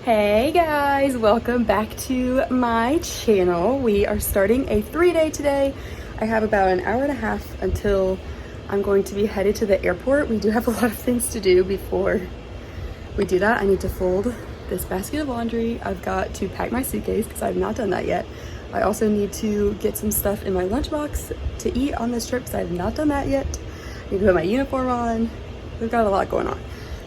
Hey guys, welcome back to my channel. We are starting a 3-day today. I have about an hour and a half until I'm going to be headed to the airport. We do have a lot of things to do before we do that. I need to fold this basket of laundry. I've got to pack my suitcase because I have not done that yet. I also need to get some stuff in my lunchbox to eat on this trip because I have not done that yet. I need to put my uniform on. We've got a lot going on.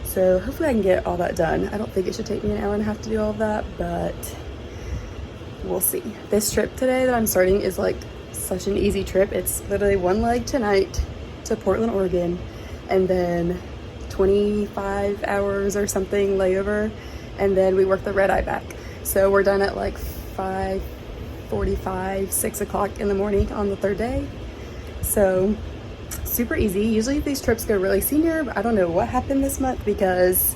So hopefully I can get all that done. I don't think it should take me an hour and a half to do all of that, but we'll see. This trip today that I'm starting is like such an easy trip. It's literally one leg tonight to Portland, Oregon, and then 25 hours or something layover, and then we work the red eye back. So we're done at like 5:45, 6 o'clock in the morning on the third day. So super easy. Usually these trips go really senior, but I don't know what happened this month because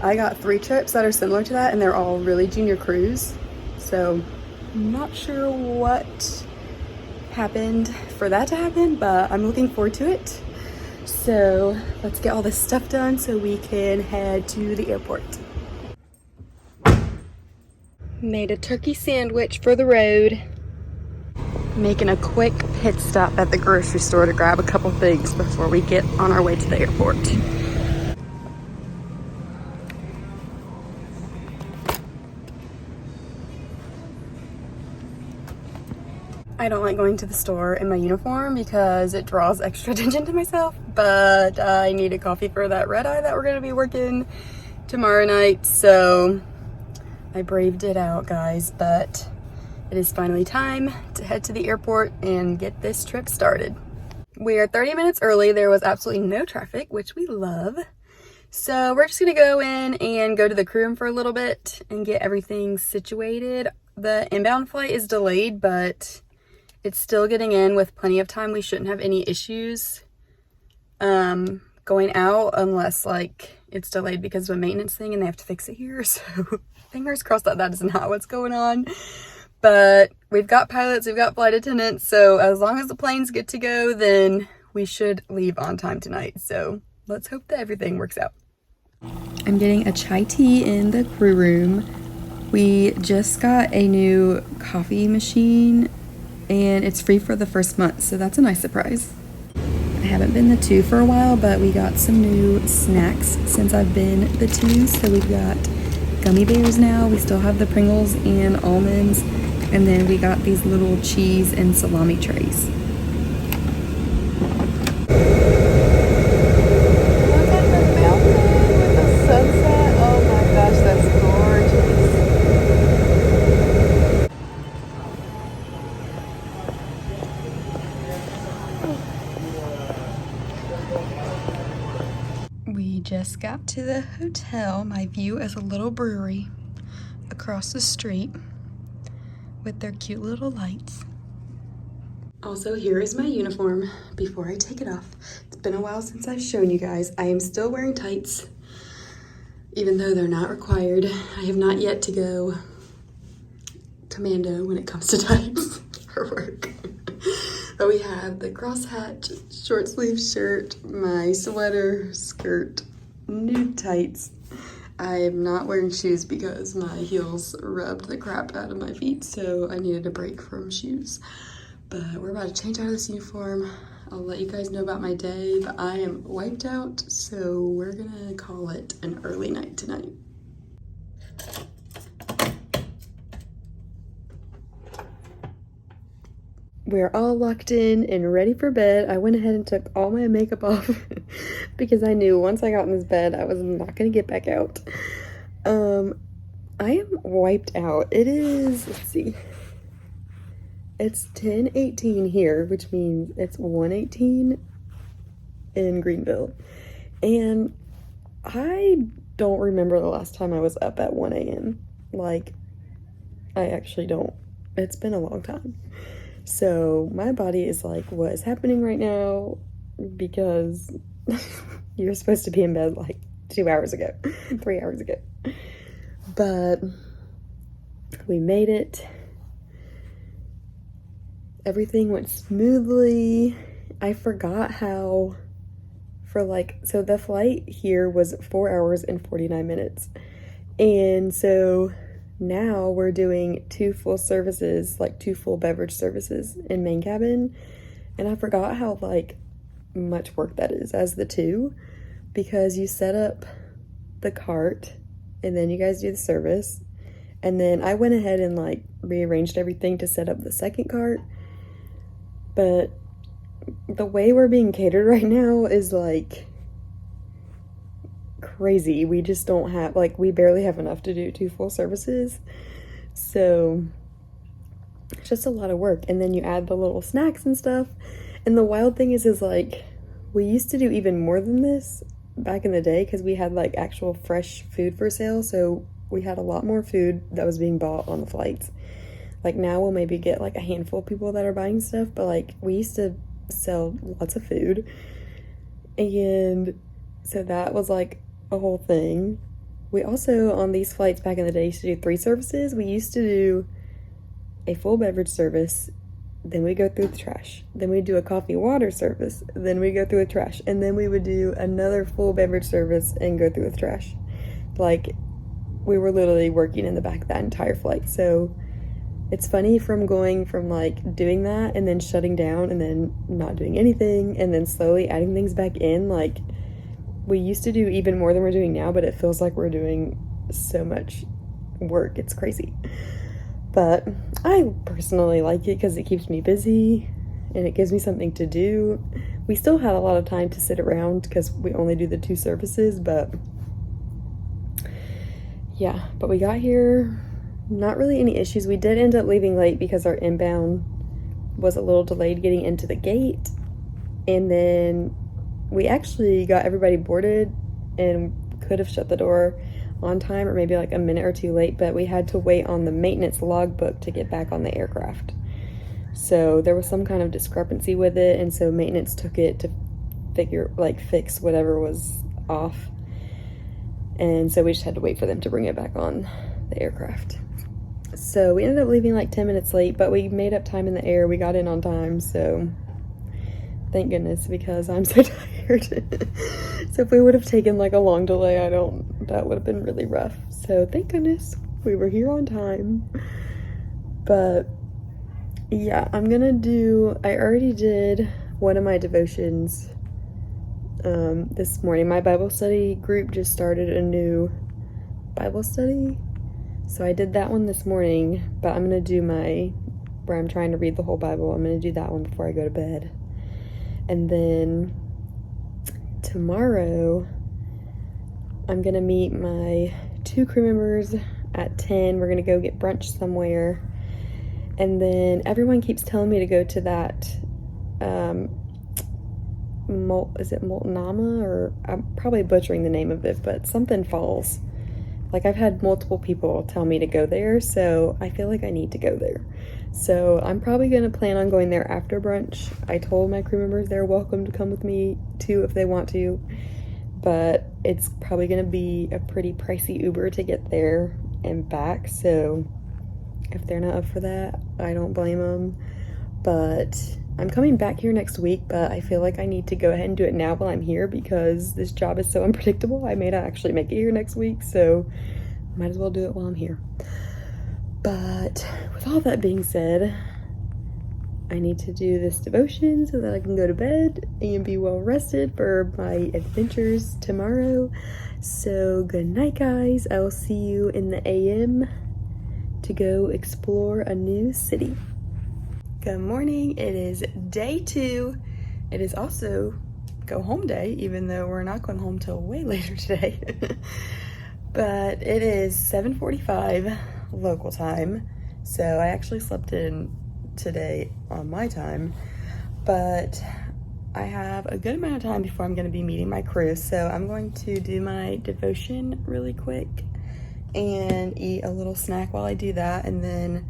I got 3 trips that are similar to that and they're all really junior cruise. So I'm not sure what happened for that to happen, but I'm looking forward to it. So let's get all this stuff done so we can head to the airport. Made a turkey sandwich for the road. Making a quick pit stop at the grocery store to grab a couple things before we get on our way to the airport. I don't like going to the store in my uniform because it draws extra attention to myself, but I need a coffee for that red eye that we're going to be working tomorrow night, so I braved it out, guys, but it is finally time to head to the airport and get this trip started. We are 30 minutes early. There was absolutely no traffic, which we love. So we're just gonna go in and go to the crew room for a little bit and get everything situated. The inbound flight is delayed, but it's still getting in with plenty of time. We shouldn't have any issues going out unless like it's delayed because of a maintenance thing and they have to fix it here. So fingers crossed that that is not what's going on. But we've got pilots, we've got flight attendants, so as long as the plane's good to go, then we should leave on time tonight. So let's hope that everything works out. I'm getting a chai tea in the crew room. We just got a new coffee machine and it's free for the first month, so that's a nice surprise. I haven't been the 2 for a while, but we got some new snacks since I've been the 2. So we've got gummy bears now. We still have the Pringles and almonds. And then we got these little cheese and salami trays. Look at the mountain with the sunset. Oh my gosh, that's gorgeous. We just got to the hotel. My view is a little brewery across the street with their cute little lights. Also, here is my uniform before I take it off. It's been a while since I've shown you guys. I am still wearing tights, even though they're not required. I have not yet to go commando when it comes to tights for work. But we have the crosshatch short sleeve shirt, my sweater, skirt, nude tights. I am not wearing shoes because my heels rubbed the crap out of my feet, so I needed a break from shoes. But we're about to change out of this uniform. I'll let you guys know about my day, but I am wiped out, so we're gonna call it an early night tonight. We're all locked in and ready for bed. I went ahead and took all my makeup off because I knew once I got in this bed, I was not gonna get back out. I am wiped out. It is, let's see, it's 10:18 here, which means it's 1:18 in Greenville. And I don't remember the last time I was up at 1 a.m. Like, I actually don't. It's been a long time. So my body is like, what is happening right now? Because you're supposed to be in bed like 2 hours ago, 3 hours ago. But we made it. Everything went smoothly. I forgot how for like, so the flight here was 4 hours and 49 minutes. And so now we're doing 2 full services, like 2 full beverage services in main cabin. And I forgot how like much work that is as the 2, because you set up the cart and then you guys do the service. And then I went ahead and like rearranged everything to set up the second cart. But the way we're being catered right now is like crazy. We just don't have, like, we barely have enough to do 2 full services. So it's just a lot of work. And then you add the little snacks and stuff. And the wild thing is like, we used to do even more than this back in the day because we had like actual fresh food for sale. So we had a lot more food that was being bought on the flights. Like now we'll maybe get like a handful of people that are buying stuff, but like we used to sell lots of food. And so that was like a whole thing. We also, on these flights back in the day, used to do 3 services. We used to do a full beverage service, then we go through the trash, then we do a coffee water service, then we go through the trash, and then we would do another full beverage service and go through the trash. Like, we were literally working in the back of that entire flight. So it's funny from going from like doing that and then shutting down and then not doing anything and then slowly adding things back in. Like, we used to do even more than we're doing now, but it feels like we're doing so much work. It's crazy. But I personally like it because it keeps me busy and it gives me something to do. We still had a lot of time to sit around because we only do the 2 services, but yeah, but we got here, not really any issues. We did end up leaving late because our inbound was a little delayed getting into the gate, and then we actually got everybody boarded and could have shut the door on time or maybe like a minute or 2 late, but we had to wait on the maintenance logbook to get back on the aircraft. So there was some kind of discrepancy with it, and so maintenance took it to fix whatever was off. And so we just had to wait for them to bring it back on the aircraft. So we ended up leaving like 10 minutes late, but we made up time in the air. We got in on time, so thank goodness, because I'm so tired. So if we would have taken like a long delay, that would have been really rough. So thank goodness we were here on time. But yeah, I already did one of my devotions this morning. My Bible study group just started a new Bible study. So I did that one this morning, but I'm going to do where I'm trying to read the whole Bible. I'm going to do that one before I go to bed. And then tomorrow, I'm going to meet my 2 crew members at 10. We're going to go get brunch somewhere. And then everyone keeps telling me to go to that, is it Multnomah? Or I'm probably butchering the name of it, but something falls. Like, I've had multiple people tell me to go there, so I feel like I need to go there. So I'm probably going to plan on going there after brunch. I told my crew members they're welcome to come with me too if they want to, but it's probably going to be a pretty pricey Uber to get there and back, so if they're not up for that, I don't blame them. But I'm coming back here next week, but I feel like I need to go ahead and do it now while I'm here because this job is so unpredictable. I may not actually make it here next week, so might as well do it while I'm here. But with all that being said, I need to do this devotion so that I can go to bed and be well rested for my adventures tomorrow. So good night, guys. I will see you in the AM to go explore a new city. Good morning. It is day 2. It is also go home day, even though we're not going home till way later today. But it is 7:45 local time, so I actually slept in today on my time, but I have a good amount of time before I'm going to be meeting my crew, so I'm going to do my devotion really quick and eat a little snack while I do that, and then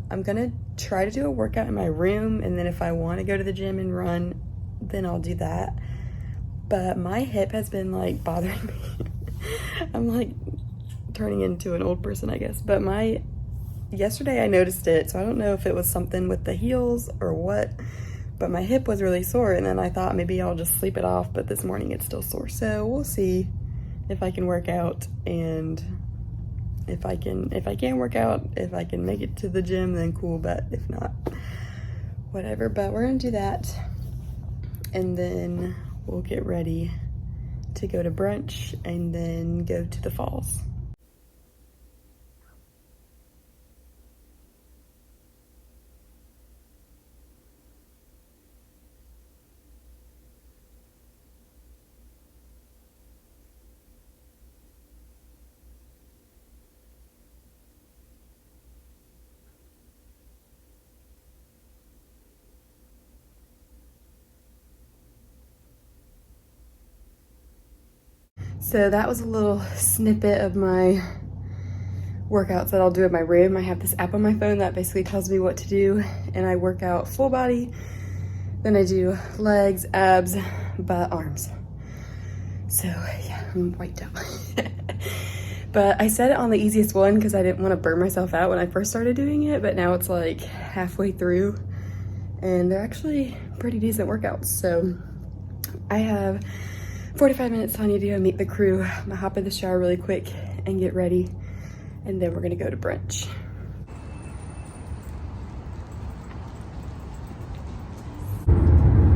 I'm going to try to do a workout in my room, and then if I want to go to the gym and run, then I'll do that. But my hip has been like bothering me. I'm like turning into an old person, I guess, but yesterday I noticed it, so I don't know if it was something with the heels or what, but my hip was really sore, and then I thought maybe I'll just sleep it off, but this morning it's still sore, so we'll see if I can work out and if I can work out, if I can make it to the gym, then cool, but if not, whatever. But we're gonna do that, and then we'll get ready to go to brunch and then go to the falls. So that was a little snippet of my workouts that I'll do at my room. I have this app on my phone that basically tells me what to do, and I work out full body. Then I do legs, abs, butt, arms. So yeah, I'm wiped out. But I set it on the easiest one because I didn't want to burn myself out when I first started doing it, but now it's like halfway through and they're actually pretty decent workouts. So I have 45 minutes till I need to go meet the crew. I'm gonna hop in the shower really quick and get ready, and then we're gonna go to brunch.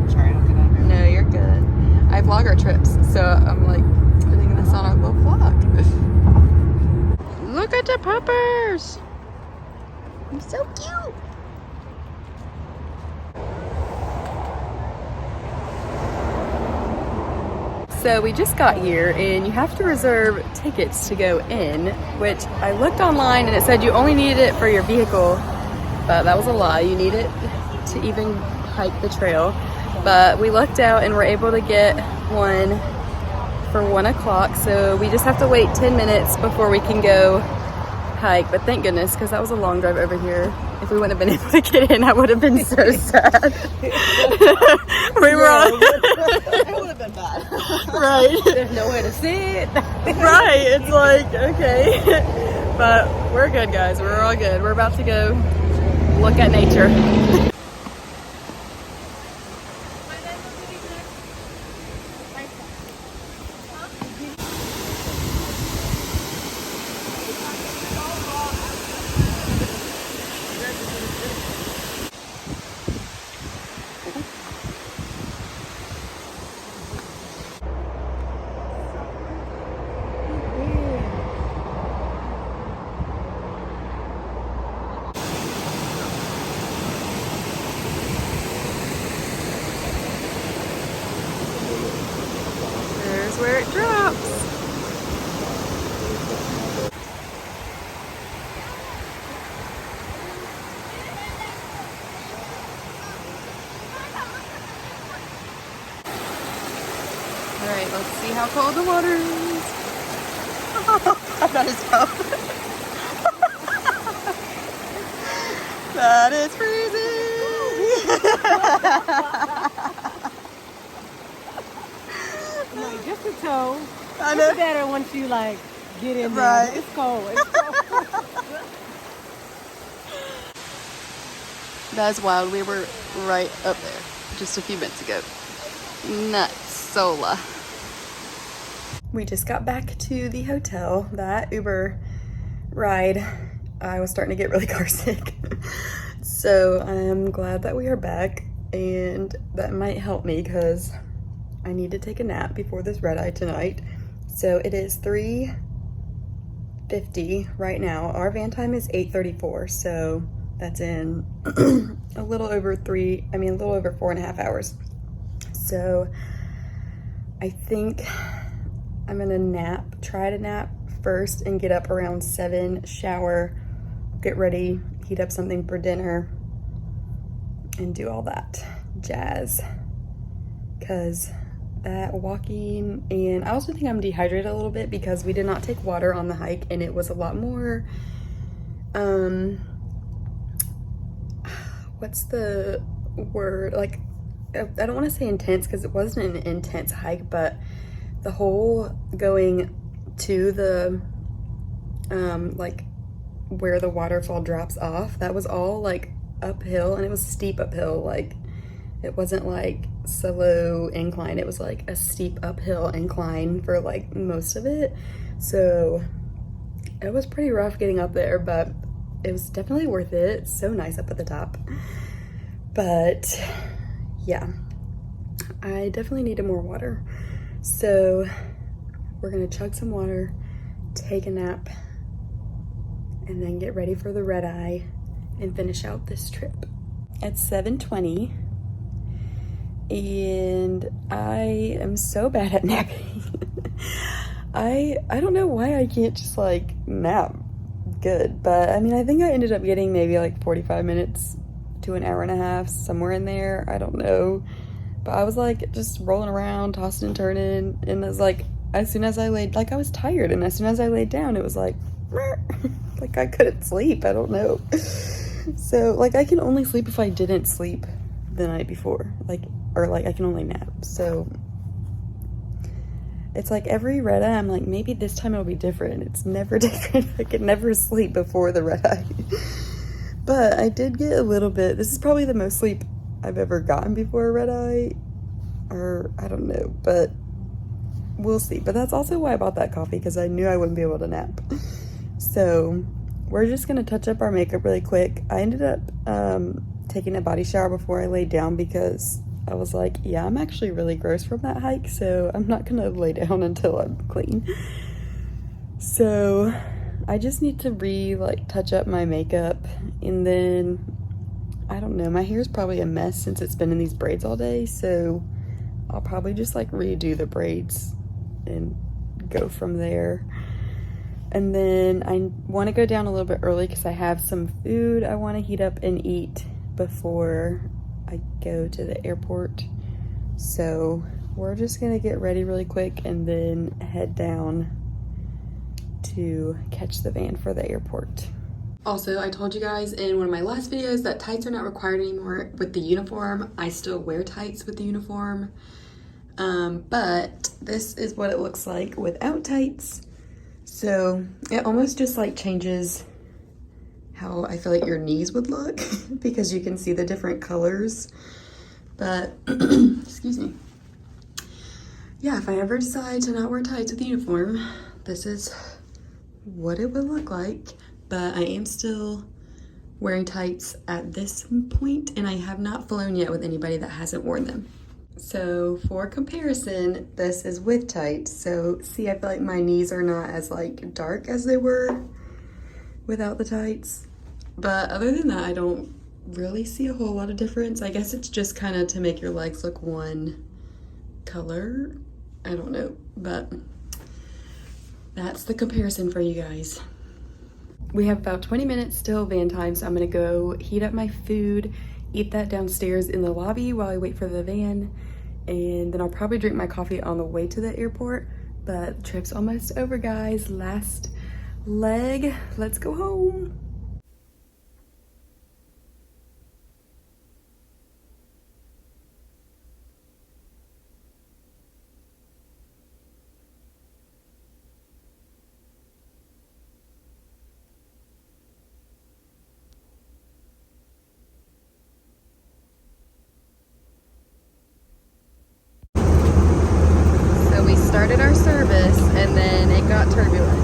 Sorry, I don't get on here. No, you're good. I vlog our trips, so I'm like putting this on our little vlog. Look at the puppers! They're so cute! So we just got here, and you have to reserve tickets to go in, which I looked online and it said you only needed it for your vehicle, but that was a lie. You need it to even hike the trail. But we looked out and we're able to get one for 1 o'clock, so we just have to wait 10 minutes before we can go hike. But thank goodness, because that was a long drive over here. If we wouldn't have been able to get in, I would have been so sad. We were on. It would have been bad. Right. There's nowhere to sit. Right. It's like, okay. But we're good, guys. We're all good. We're about to go look at nature. Where it drops. All right, let's see how cold the water is. I'm not as cold. That is freezing. No, just a toe. I know. It's better once you like get in there. Right. It's cold. It's cold. That's wild. We were right up there just a few minutes ago. Nuts. Sola. We just got back to the hotel. That Uber ride, I was starting to get really car sick. So I'm glad that we are back, and that might help me because I need to take a nap before this red eye tonight. So it is 3:50 right now. Our van time is 8:34, so that's in a little over 4.5 hours. So I think I'm gonna try to nap first and get up around 7, shower, get ready, heat up something for dinner, and do all that jazz. Cause that walking, and I also think I'm dehydrated a little bit because we did not take water on the hike, and it was a lot more, what's the word? Like, I don't want to say intense because it wasn't an intense hike, but the whole going to the, like where the waterfall drops off, that was all like uphill, and it was steep uphill. Like, it wasn't like slow incline, it was like a steep uphill incline for like most of it. So It was pretty rough getting up there, but it was definitely worth it. It's so nice up at the top. But yeah, I definitely needed more water. So we're gonna chug some water, take a nap, and then get ready for the red eye and finish out this trip. It's 7:20 and I am so bad at napping. I don't know why I can't just like nap good, but I mean, I think I ended up getting maybe like 45 minutes to an hour and a half, somewhere in there. I don't know. But I was like just rolling around, tossing and turning, and it was like, as soon as I laid, like I was tired, and as soon as I laid down, it was like, like I couldn't sleep. I don't know. So like I can only sleep if I didn't sleep the night before, like, or like I can only nap. So it's like every red eye, I'm like, maybe this time it'll be different. It's never different. I could never sleep before the red eye. But I did get a little bit, this is probably the most sleep I've ever gotten before a red eye, or I don't know, but we'll see. But that's also why I bought that coffee, because I knew I wouldn't be able to nap. So we're just gonna touch up our makeup really quick. I ended up taking a body shower before I laid down because I was like, yeah, I'm actually really gross from that hike, so I'm not gonna lay down until I'm clean. So I just need to touch up my makeup, and then I don't know, my hair's probably a mess since it's been in these braids all day, so I'll probably just like redo the braids and go from there. And then I want to go down a little bit early because I have some food I want to heat up and eat before I go to the airport. So we're just gonna get ready really quick and then head down to catch the van for the airport. Also, I told you guys in one of my last videos that tights are not required anymore with the uniform. I still wear tights with the uniform, but this is what it looks like without tights. So it almost just like changes how I feel like your knees would look because you can see the different colors. But excuse me. Yeah, if I ever decide to not wear tights with the uniform, this is what it would look like. But I am still wearing tights at this point, and I have not flown yet with anybody that hasn't worn them. So for comparison, this is with tights. So see, I feel like my knees are not as like dark as they were without the tights. But other than that, I don't really see a whole lot of difference. I guess it's just kind of to make your legs look one color. I don't know, but that's the comparison for you guys. We have about 20 minutes till van time, so I'm gonna go heat up my food, eat that downstairs in the lobby while I wait for the van, and then I'll probably drink my coffee on the way to the airport. But the trip's almost over, guys. Last leg, let's go home. Started our service and then it got turbulent.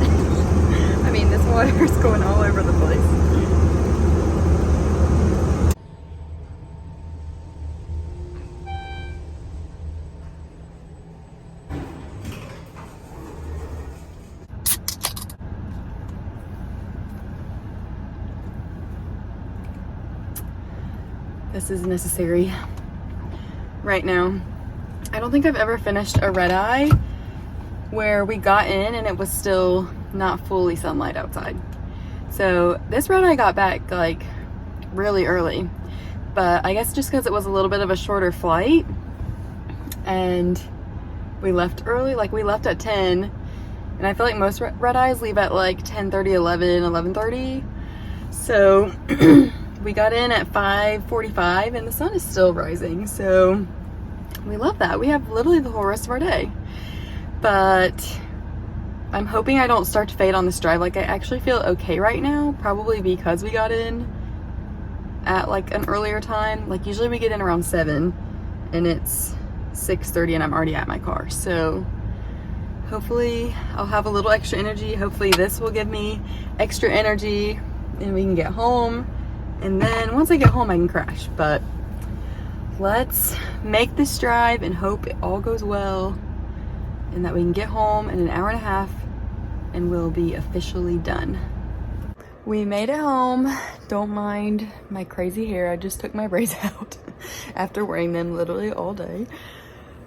I mean, this water is going all over the place. This is necessary right now. I don't think I've ever finished a red eye where we got in and it was still not fully sunlight outside. So this red eye got back like really early, but I guess just because it was a little bit of a shorter flight and we left early, like we left at 10, and I feel like most red eyes leave at like 10:30, 11:30. So we got in at 5:45 and the sun is still rising, so we love that. We have literally the whole rest of our day. But I'm hoping I don't start to fade on this drive. Like I actually feel okay right now, probably because we got in at like an earlier time. Like usually we get in around 7 and it's 6:30 and I'm already at my car. So hopefully I'll have a little extra energy. Hopefully this will give me extra energy and we can get home. And then once I get home, I can crash. But let's make this drive and hope it all goes well and that we can get home in an hour and a half and we'll be officially done. We made it home. Don't mind my crazy hair. I just took my braids out after wearing them literally all day.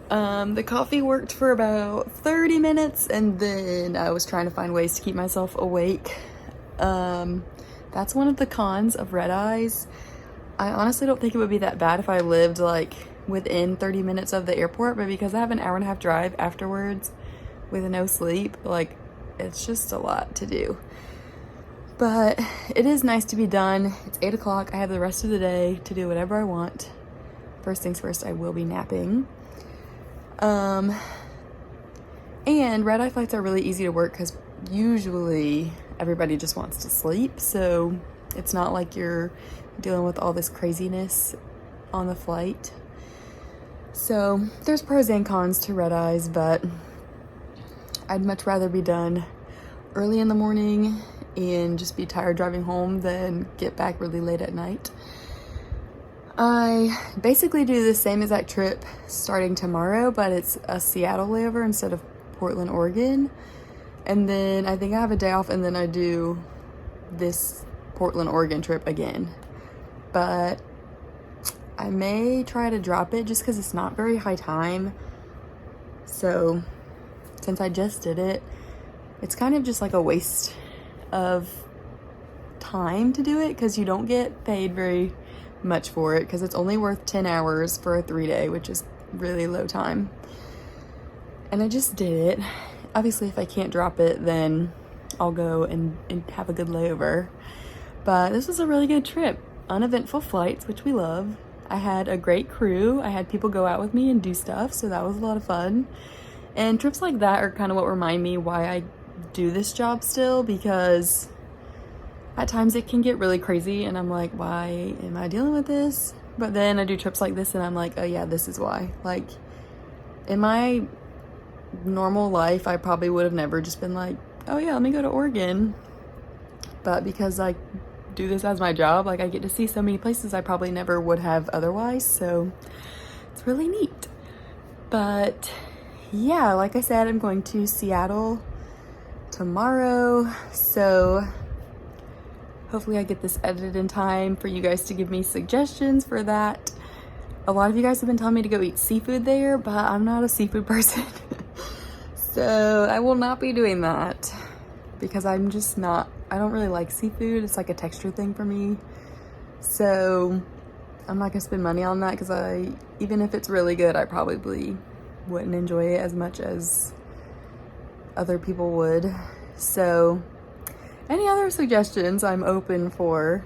The coffee worked for about 30 minutes and then I was trying to find ways to keep myself awake. That's one of the cons of red eyes. I honestly don't think it would be that bad if I lived like within 30 minutes of the airport, but because I have an hour and a half drive afterwards with no sleep, like it's just a lot to do. But it is nice to be done. It's 8 o'clock. I have the rest of the day to do whatever I want. First things first, I will be napping. And red eye flights are really easy to work because usually everybody just wants to sleep. So it's not like you're dealing with all this craziness on the flight. So there's pros and cons to red eyes, but I'd much rather be done early in the morning and just be tired driving home than get back really late at night. I basically do the same exact trip starting tomorrow, but it's a Seattle layover instead of Portland, Oregon. And then I think I have a day off and then I do this Portland, Oregon trip again. But I may try to drop it just because it's not very high time. So since I just did it, it's kind of just like a waste of time to do it because you don't get paid very much for it because it's only worth 10 hours for a 3-day, which is really low time. And I just did it. Obviously, if I can't drop it, then I'll go and have a good layover. But this was a really good trip. Uneventful flights, which we love. I had a great crew. I had people go out with me and do stuff, so that was a lot of fun. And trips like that are kind of what remind me why I do this job still, because at times it can get really crazy and I'm like, why am I dealing with this? But then I do trips like this and I'm like, oh yeah, this is why. Like in my normal life, I probably would have never just been like, oh yeah, let me go to Oregon. But because I do this as my job, like I get to see so many places I probably never would have otherwise. So it's really neat. But yeah, like I said, I'm going to Seattle tomorrow. So hopefully I get this edited in time for you guys to give me suggestions for that. A lot of you guys have been telling me to go eat seafood there, but I'm not a seafood person. So I will not be doing that because I'm just not, I don't really like seafood. It's like a texture thing for me. So I'm not gonna spend money on that because even if it's really good, I probably wouldn't enjoy it as much as other people would. So any other suggestions I'm open for.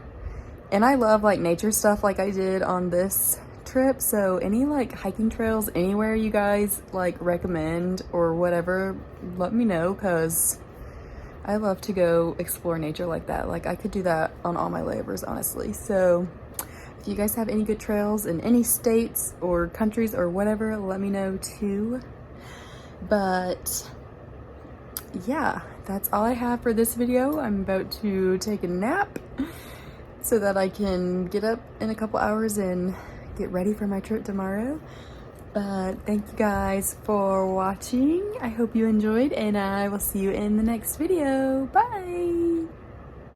And I love like nature stuff like I did on this trip. So any like hiking trails anywhere you guys like recommend or whatever, let me know, because I love to go explore nature like that. Like I could do that on all my layovers, honestly. So if you guys have any good trails in any states or countries or whatever, let me know too. But yeah, that's all I have for this video. I'm about to take a nap so that I can get up in a couple hours and get ready for my trip tomorrow. But thank you guys for watching. I hope you enjoyed and I will see you in the next video. Bye!